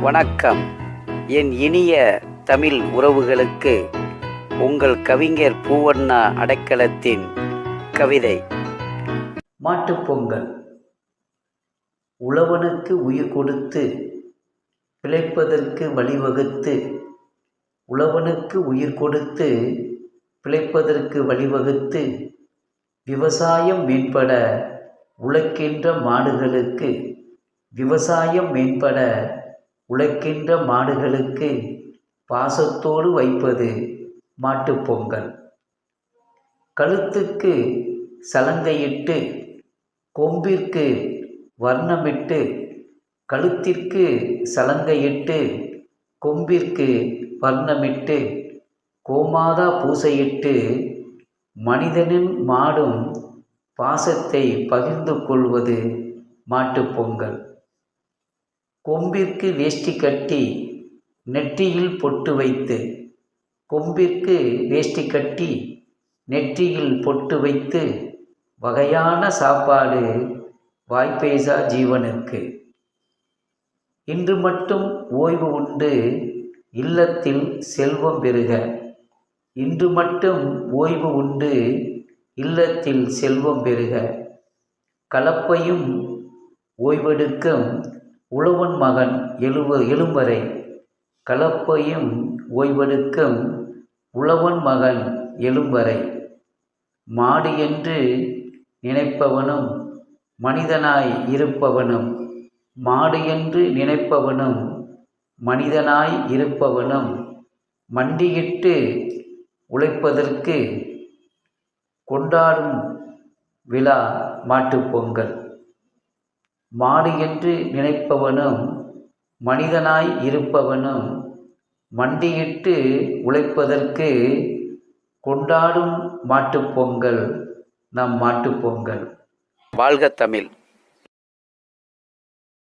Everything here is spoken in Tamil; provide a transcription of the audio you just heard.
வணக்கம். என் இனிய தமிழ் உறவுகளுக்கு உங்கள் கவிஞர் பூவண்ணா அடைக்கலத்தின் கவிதை. மாட்டுப்பொங்கல். உழவனுக்கு உயிர் கொடுத்து பிழைப்பதற்கு வழிவகுத்து, உழவனுக்கு உயிர் கொடுத்து பிழைப்பதற்கு வழிவகுத்து, விவசாயம் மேம்பட உழைக்கின்ற மாடுகளுக்கு, விவசாயம் மேம்பட உழைக்கின்ற மாடுகளுக்கு பாசத்தோடு வைப்பது மாட்டுப்பொங்கல். கழுத்துக்கு சலங்கையிட்டு, கொம்பிற்கு வர்ணமிட்டு, கழுத்திற்கு சலங்கையிட்டு, கொம்பிற்கு வர்ணமிட்டு, கோமாதா பூசையிட்டு, மனிதனின் மாடும் பாசத்தை பகிர்ந்து கொள்வது மாட்டுப்பொங்கல். கொம்பிற்கு வேஷ்டி கட்டி நெற்றியில் பொட்டு வைத்து, கொம்பிற்கு வேஷ்டி கட்டி நெற்றியில் பொட்டு வைத்து, வகையான சாப்பாடு வாய்ப்பேசா ஜீவனுக்கு. இன்று மட்டும் ஓய்வு உண்டு இல்லத்தில் செல்வம் பெருக, இன்று மட்டும் ஓய்வு உண்டு இல்லத்தில் செல்வம் பெருக. கலப்பையும் ஓய்வெடுக்கும் உழவன் மகன் எழும்பரை, கலப்பையும் ஓய்வெடுக்கும் உழவன் மகன் எழும்பரை. மாடு என்று நினைப்பவனும் மனிதனாய் இருப்பவனும், மாடு என்று நினைப்பவனும் மனிதனாய் இருப்பவனும் மண்டியிட்டு உழைப்பதற்கு கொண்டாடும் விழா மாட்டுப்பொங்கல். மாடு என்று நினைப்பவனும் மனிதனாய் இருப்பவனும் மண்டியிட்டு உழைப்பதற்கு கொண்டாடும் மாட்டுப்பொங்கல் நம் மாட்டுப்பொங்கல். வாழ்க தமிழ்.